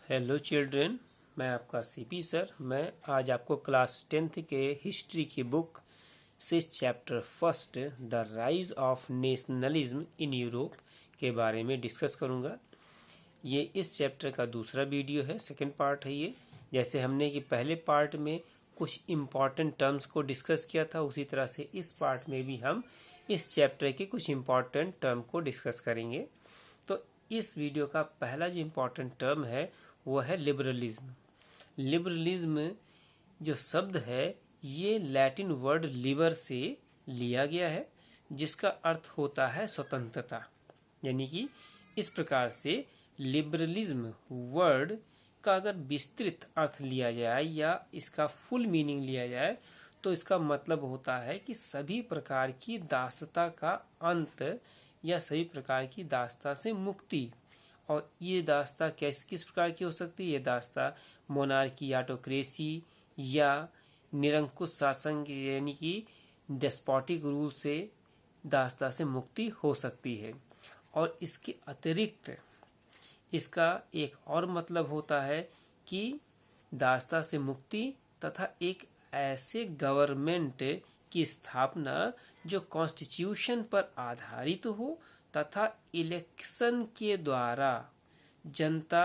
Hello children, मैं आपका CP sir. मैं आज आपको क्लास 10th के हिस्ट्री की बुक से chapter first the rise of nationalism in Europe के बारे में डिस्कस करूंगा। ये इस चैप्टर का दूसरा वीडियो है, सेकंड पार्ट है ये। जैसे हमने कि पहले पार्ट में कुछ इम्पॉर्टेंट टर्म्स को डिस्कस किया था, उसी तरह से इस पार्ट में भी हम इस चैप्टर के कुछ इम्पॉर्टेंट टर्म को डिस्कस करेंगे। तो इस वीडियो का पहला जो इम्पोर्टेंट टर्म है वो है लिबरलिज्म। लिबरलिज्म जो शब्द है ये लैटिन वर्ड लिबर से लिया गया है, जिसका अर्थ होता है स्वतंत्रता। यानी कि इस प्रकार से लिबरलिज्म वर्ड का अगर विस्तृत अर्थ लिया जाए या इसका फुल मीनिंग लिया जाए तो इसका मतलब होता है कि सभी प्रकार की दासता का अंत या सभी प्रकार की दासता से मुक्ति। और ये दासता किस प्रकार की हो सकती है? ये दासता मोनार्की, ऑटोक्रेसी या निरंकुश शासन यानी कि डेस्पोटिक रूल से दासता से मुक्ति हो सकती है। और इसके अतिरिक्त इसका एक और मतलब होता है कि दासता से मुक्ति तथा एक ऐसे गवर्नमेंट की स्थापना जो कॉन्स्टिट्यूशन पर आधारित हो तथा इलेक्शन के द्वारा जनता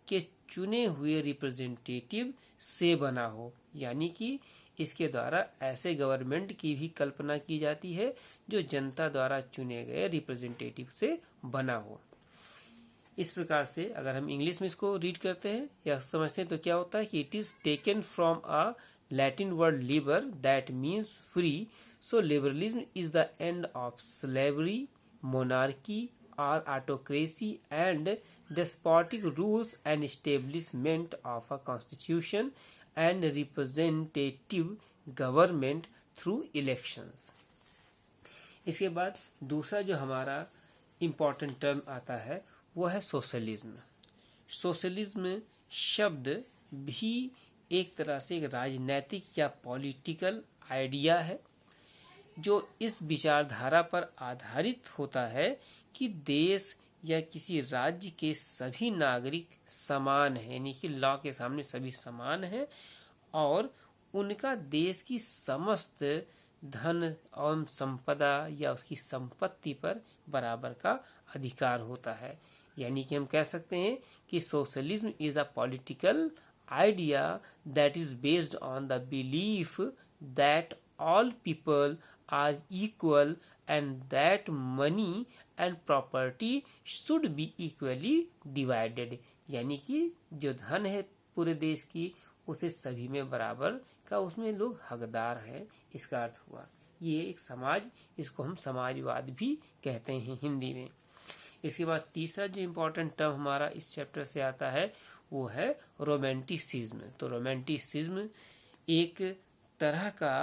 के चुने हुए रिप्रेजेंटेटिव से बना हो। यानी कि इसके द्वारा ऐसे गवर्नमेंट की भी कल्पना की जाती है जो जनता द्वारा चुने गए रिप्रेजेंटेटिव से बना हो। इस प्रकार से अगर हम इंग्लिश में इसको रीड करते हैं या समझते हैं तो क्या होता है कि it is taken from a Latin word Libre that means free. So liberalism is the end of slavery, monarchy or autocracy and despotic rules and establishment of a constitution and representative government through elections। इसके बाद दूसरा जो हमारा important term आता है वो है socialism. Socialism शब्द भी एक तरह से एक राजनैतिक या पॉलिटिकल आइडिया है जो इस विचारधारा पर आधारित होता है कि देश या किसी राज्य के सभी नागरिक समान हैं, यानी कि लॉ के सामने सभी समान हैं और उनका देश की समस्त धन एवं संपदा या उसकी संपत्ति पर बराबर का अधिकार होता है। यानी कि हम कह सकते हैं कि socialism is a political idea that is based on the belief that all people are equal and that money and property should be equally divided। यानी कि जो धन है पूरे देश की उसे सभी में बराबर का उसमें लोग हकदार हैं, इसका अर्थ हुआ। ये एक समाज, इसको हम समाजवाद भी कहते हैं हिंदी में। इसके बाद तीसरा जो इम्पोर्टेंट टर्म हमारा इस चैप्टर से आता है वो है रोमांटिसिज्म। तो रोमांटिसिज्म एक तरह का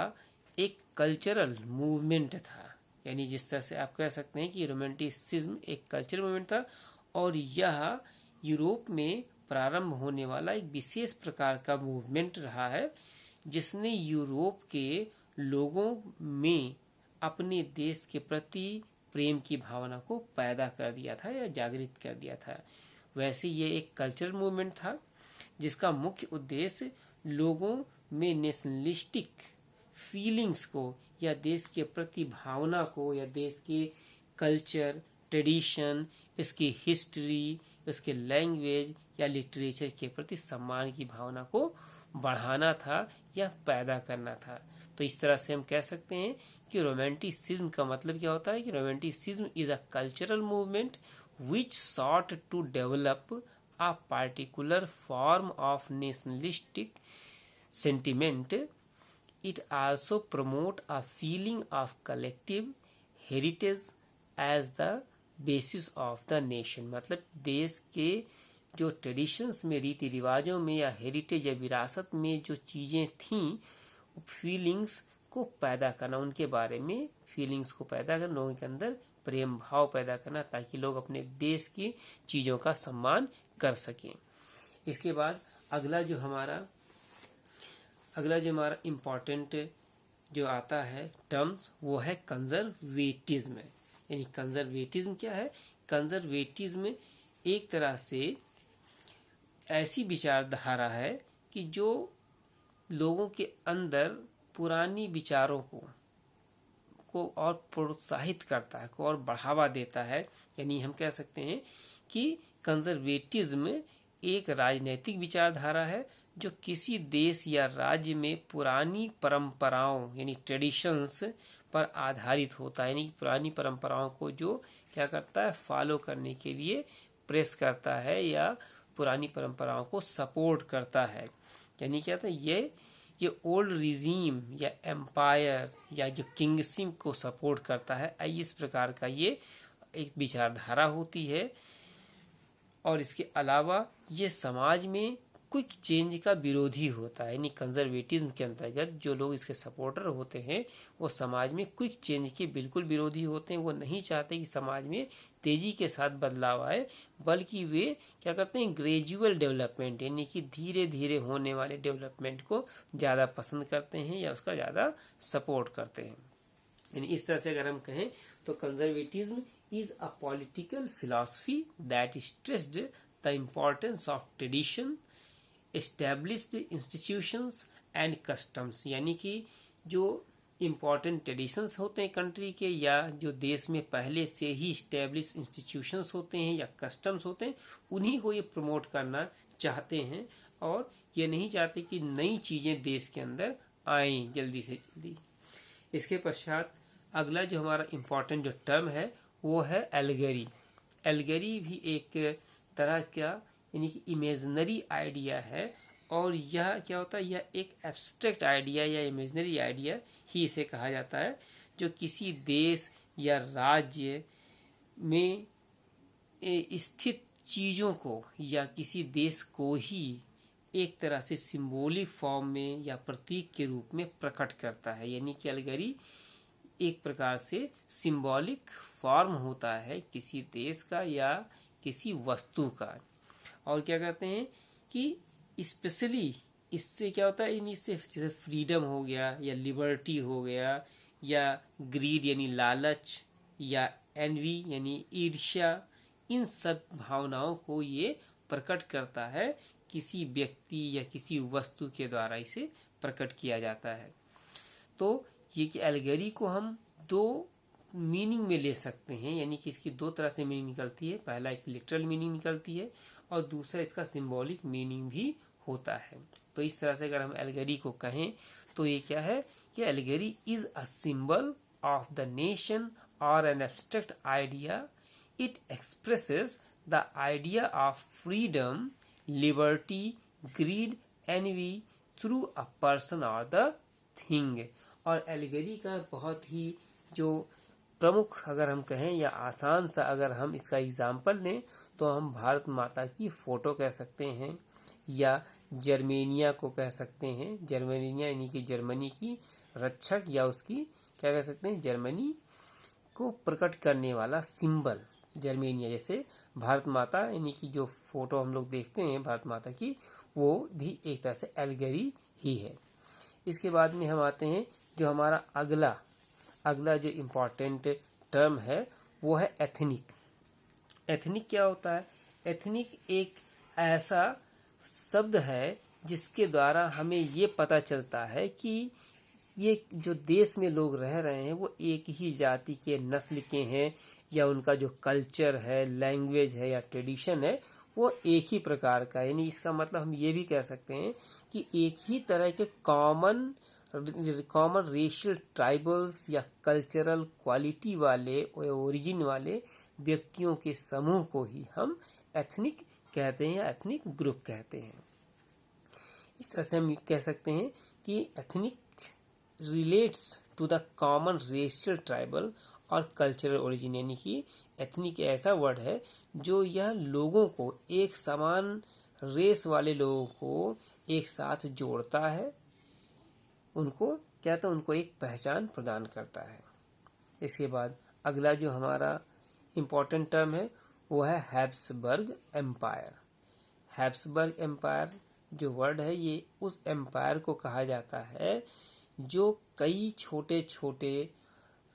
एक कल्चरल मूवमेंट था, यानी जिस तरह से आप कह सकते हैं कि रोमांटिसिज्म एक कल्चरल मूवमेंट था और यह यूरोप में प्रारंभ होने वाला एक विशेष प्रकार का मूवमेंट रहा है जिसने यूरोप के लोगों में अपने देश के प्रति प्रेम की भावना को पैदा कर दिया था या जागृत कर दिया था। वैसे ये एक कल्चरल मूवमेंट था जिसका मुख्य उद्देश्य लोगों में नेशनलिस्टिक फीलिंग्स को या देश के प्रति भावना को या देश के कल्चर, ट्रेडिशन, इसकी हिस्ट्री, इसके लैंग्वेज या लिटरेचर के प्रति सम्मान की भावना को बढ़ाना था या पैदा करना था। तो इस तरह से हम कह सकते हैं कि रोमांटिसिज्म का मतलब क्या होता है कि romanticism is a cultural movement which sought to develop a particular form of nationalistic sentiment. It also promote a feeling of collective heritage as the basis of the nation। मतलब देश के जो ट्रेडिशंस में, रीति रिवाजों में या हेरिटेज या विरासत में जो चीज़ें थीं, फीलिंग्स को पैदा करना, उनके बारे में फीलिंग्स को पैदा करना, लोगों के अंदर प्रेम भाव पैदा करना ताकि लोग अपने देश की चीज़ों का सम्मान कर सकें। इसके बाद अगला जो हमारा इम्पोर्टेंट जो आता है टर्म्स वो है कंजर्वेटिज्म। यानी कंजर्वेटिज्म क्या है? कंजर्वेटिज्म एक तरह से ऐसी विचारधारा है कि जो लोगों के अंदर पुरानी विचारों को और प्रोत्साहित करता है, को और बढ़ावा देता है। यानी हम कह सकते हैं कि कंजर्वेटिज्म एक राजनीतिक विचारधारा है जो किसी देश या राज्य में पुरानी परंपराओं यानी ट्रेडिशंस पर आधारित होता है। यानी पुरानी परंपराओं को जो क्या करता है, फॉलो करने के लिए प्रेस करता है या पुरानी परंपराओं को सपोर्ट करता है। यानी क्या था, ये ओल्ड रिजीम या एम्पायर या जो किंगशिप को सपोर्ट करता है, इस प्रकार का ये एक विचारधारा होती है। और इसके अलावा ये समाज में क्विक चेंज का विरोधी होता है। यानी कंजर्वेटिज्म के अंतर्गत जो लोग इसके सपोर्टर होते हैं वो समाज में क्विक चेंज के बिल्कुल विरोधी होते हैं। वो नहीं चाहते कि समाज में तेजी के साथ बदलाव आए, बल्कि वे क्या करते हैं, ग्रेजुअल डेवलपमेंट यानी कि धीरे धीरे होने वाले डेवलपमेंट को ज़्यादा पसंद करते हैं या उसका ज़्यादा सपोर्ट करते हैं। यानी इस तरह से अगर हम कहें तो conservatism is a political philosophy that stressed the importance of tradition, established institutions and customs। यानी कि जो इम्पॉर्टेंट ट्रेडिशंस होते हैं कंट्री के, या जो देश में पहले से ही स्टैब्लिश इंस्टीट्यूशंस होते हैं या कस्टम्स होते हैं, उन्हीं को ये प्रमोट करना चाहते हैं। और ये नहीं चाहते कि नई चीज़ें देश के अंदर आएँ जल्दी से जल्दी। इसके पश्चात अगला जो हमारा इम्पॉर्टेंट जो टर्म है वो है एलगरी। एलगरी भी एक तरह का यानी कि इमेजनरी आइडिया है। और यह क्या होता है, यह एक एब्स्ट्रैक्ट आइडिया या इमेजनरी आइडिया ही इसे कहा जाता है, जो किसी देश या राज्य में स्थित चीज़ों को या किसी देश को ही एक तरह से सिंबॉलिक फॉर्म में या प्रतीक के रूप में प्रकट करता है। यानी कि एलगरी एक प्रकार से सिंबॉलिक फॉर्म होता है किसी देश का या किसी वस्तु का। और क्या कहते हैं कि स्पेशली इससे क्या होता है, इससे जैसे फ्रीडम हो गया या लिबर्टी हो गया या ग्रीड यानी लालच या एनवी यानी ईर्ष्या, इन सब भावनाओं को ये प्रकट करता है। किसी व्यक्ति या किसी वस्तु के द्वारा इसे प्रकट किया जाता है। तो ये कि एलगरी को हम दो मीनिंग में ले सकते हैं। यानी कि इसकी दो तरह से मीनिंग निकलती है। पहला एक लिटरल मीनिंग निकलती है और दूसरा इसका सिंबॉलिक मीनिंग भी होता है। तो इस तरह से अगर हम एलगरी को कहें तो ये क्या है कि allegory is a symbol of the nation और an abstract idea. It expresses the idea of freedom, liberty, greed, envy through a person और द थिंग। और एलगरी का बहुत ही जो प्रमुख अगर हम कहें या आसान सा अगर हम इसका एग्जाम्पल लें तो हम भारत माता की फ़ोटो कह सकते हैं या जर्मेनिया को कह सकते हैं। जर्मेनिया यानी कि जर्मनी की रक्षक या उसकी क्या कह सकते हैं, जर्मनी को प्रकट करने वाला सिंबल जर्मेनिया। जैसे भारत माता यानी कि जो फ़ोटो हम लोग देखते हैं भारत माता की, वो भी एक तरह से एलगरी ही है। इसके बाद में हम आते हैं जो हमारा अगला जो इम्पॉर्टेंट टर्म है वो है एथनिक। एथनिक क्या होता है? एथनिक एक ऐसा शब्द है जिसके द्वारा हमें ये पता चलता है कि ये जो देश में लोग रह रहे हैं वो एक ही जाति के, नस्ल के हैं, या उनका जो कल्चर है, लैंग्वेज है या ट्रेडिशन है वो एक ही प्रकार का। यानी इसका मतलब हम ये भी कह सकते हैं कि एक ही तरह के कॉमन रेशियल, ट्राइबल्स या कल्चरल क्वालिटी वाले, ओरिजिन वाले व्यक्तियों के समूह को ही हम एथनिक कहते हैं, एथनिक ग्रुप कहते हैं। इस तरह से हम कह सकते हैं कि ethnic relates to the common racial, tribal और कल्चरल ओरिजिन। यानी कि एथनिक ऐसा वर्ड है जो यह लोगों को, एक समान रेस वाले लोगों को एक साथ जोड़ता है, उनको क्या था, उनको एक पहचान प्रदान करता है। इसके बाद अगला जो हमारा इम्पोर्टेंट टर्म है वो है हैब्सबर्ग एम्पायर। हैब्सबर्ग एम्पायर जो वर्ड है ये उस एम्पायर को कहा जाता है जो कई छोटे छोटे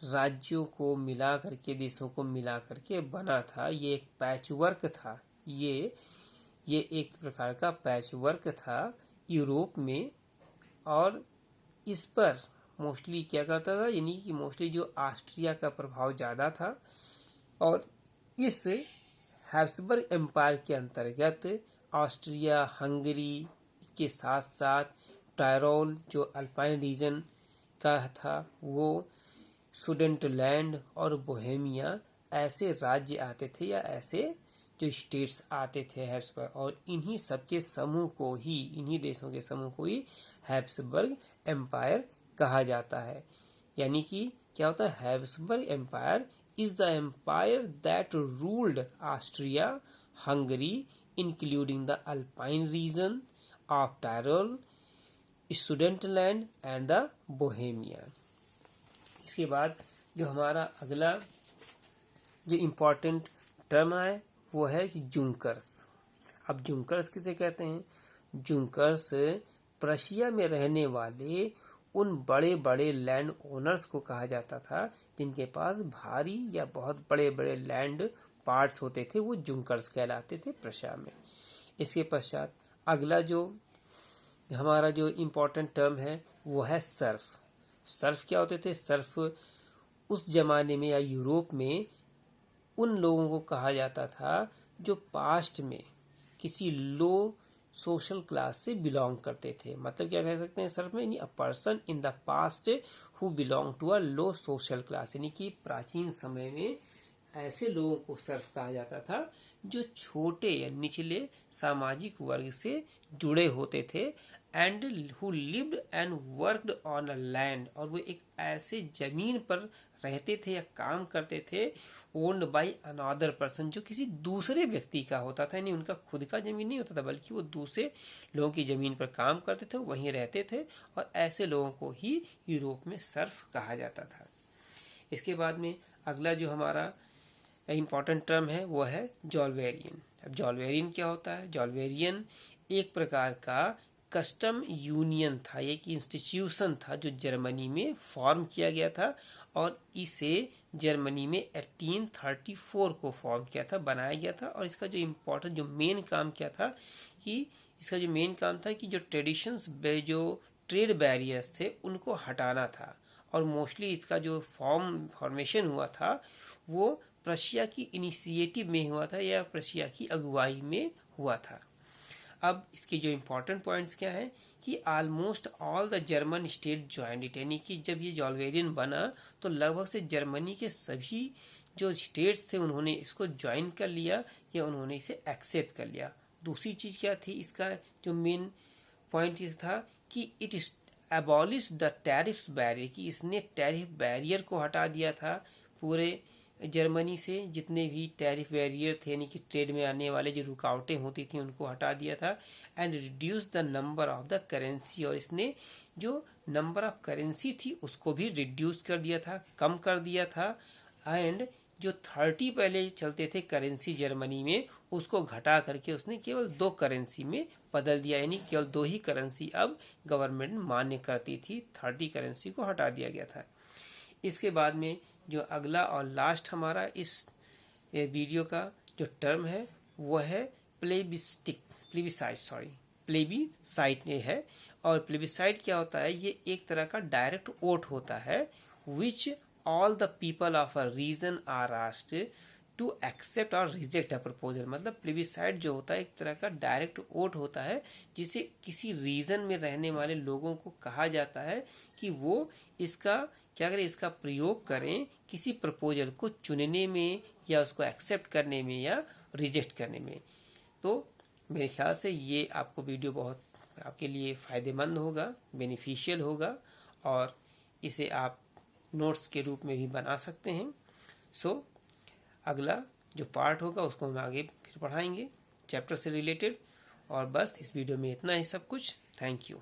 राज्यों को मिला करके, देशों को मिला करके बना था। ये एक पैचवर्क था। ये ये एक प्रकार का पैच वर्क था यूरोप में, और इस पर मोस्टली क्या करता था, यानी कि मोस्टली जो ऑस्ट्रिया का प्रभाव ज़्यादा था। और इस हैब्सबर्ग एम्पायर के अंतर्गत ऑस्ट्रिया, हंगरी के साथ साथ टायरोल जो अल्पाइन रीजन का था, वो सुडेंटलैंड और बोहेमिया ऐसे राज्य आते थे या ऐसे जो स्टेट्स आते थे हैब्सबर्ग, और इन्हीं सबके समूह को ही, इन्हीं देशों के समूह को ही हैब्सबर्ग एम्पायर कहा जाता है। यानी कि क्या होता है, Habsburg empire is the empire that ruled Austria, Hungary, including the Alpine region of Tyrol, Sudetenland and the Bohemia। इसके बाद जो हमारा अगला जो इम्पोर्टेंट टर्म है वो है कि जुंकर्स। अब जुंकर्स किसे कहते हैं? जुंकर्स प्रशिया में रहने वाले उन बड़े बड़े लैंड ओनर्स को कहा जाता था जिनके पास भारी या बहुत बड़े बड़े लैंड पार्ट्स होते थे, वो जुंकर्स कहलाते थे प्रशिया में। इसके पश्चात अगला जो हमारा जो इम्पोर्टेंट टर्म है वो है सर्फ। सर्फ क्या होते थे? सर्फ उस जमाने में या यूरोप में उन लोगों को कहा जाता था जो पास्ट में किसी लो सोशल क्लास से बिलोंग करते थे। मतलब क्या कह सकते हैं सर्फ में, यानी a person in the past who belong to a low social class, यानी कि प्राचीन समय में ऐसे लोगों को सर्फ कहा जाता था जो छोटे या निचले सामाजिक वर्ग से जुड़े होते थे, and who lived and worked on a land, और वो एक ऐसे जमीन पर रहते थे या काम करते थे ओन्ड बाय अनदर पर्सन, जो किसी दूसरे व्यक्ति का होता था, यानी उनका खुद का जमीन नहीं होता था बल्कि वो दूसरे लोगों की जमीन पर काम करते थे, वहीं रहते थे, और ऐसे लोगों को ही यूरोप में सर्फ कहा जाता था। इसके बाद में अगला जो हमारा इम्पोर्टेंट टर्म है वो है जॉल्वेरियन। अब जॉल्वेरियन क्या होता है? जॉल्वेरियन एक प्रकार का कस्टम यूनियन था, एक इंस्टीट्यूशन था जो जर्मनी में फॉर्म किया गया था, और इसे जर्मनी में 1834 को फॉर्म किया था, बनाया गया था। और इसका जो इम्पोर्टेंट जो मेन काम क्या था कि इसका जो मेन काम था कि जो ट्रेडिशंस, जो ट्रेड बैरियर्स थे उनको हटाना था, और मोस्टली इसका जो फॉर्मेशन हुआ था वो प्रशिया की इनिशिएटिव में हुआ था या प्रशिया की अगुवाई में हुआ था। अब इसके जो इम्पोर्टेंट पॉइंट्स क्या है कि almost all the German state joined it, यानी कि जब ये जॉल्वेरियन बना तो लगभग से जर्मनी के सभी जो स्टेट्स थे उन्होंने इसको ज्वाइन कर लिया या उन्होंने इसे एक्सेप्ट कर लिया। दूसरी चीज़ क्या थी, इसका जो मेन पॉइंट ये था कि it abolish the tariff barrier, कि इसने टैरिफ बैरियर को हटा दिया था पूरे जर्मनी से, जितने भी टैरिफ बैरियर थे यानी कि ट्रेड में आने वाले जो रुकावटें होती थी उनको हटा दिया था, and reduce the number of the currency, और इसने जो नंबर ऑफ करेंसी थी उसको भी रिड्यूस कर दिया था, कम कर दिया था, एंड जो 30 पहले चलते थे करेंसी जर्मनी में उसको घटा करके उसने केवल 2 करेंसी में बदल दिया, यानी केवल 2 ही करेंसी अब गवर्नमेंट मान्य करती थी, 30 करेंसी को हटा दिया गया था। इसके बाद में जो अगला और लास्ट हमारा इस वीडियो का जो टर्म है वो है प्लेबिसाइट है। और प्लेबिसाइट क्या होता है? ये एक तरह का डायरेक्ट वोट होता है which all the people of a region are asked to accept और रिजेक्ट अ प्रपोजल। मतलब प्लेबिसाइट जो होता है एक तरह का डायरेक्ट वोट होता है जिसे किसी रीजन में रहने वाले लोगों को कहा जाता है कि वो इसका क्या करें, इसका प्रयोग करें किसी प्रपोजल को चुनने में या उसको एक्सेप्ट करने में या रिजेक्ट करने में। तो मेरे ख्याल से ये आपको वीडियो बहुत आपके लिए फ़ायदेमंद होगा, बेनिफिशियल होगा, और इसे आप नोट्स के रूप में भी बना सकते हैं। सो अगला जो पार्ट होगा उसको हम आगे फिर पढ़ाएंगे चैप्टर से रिलेटेड। और बस इस वीडियो में इतना ही सब कुछ। Thank you.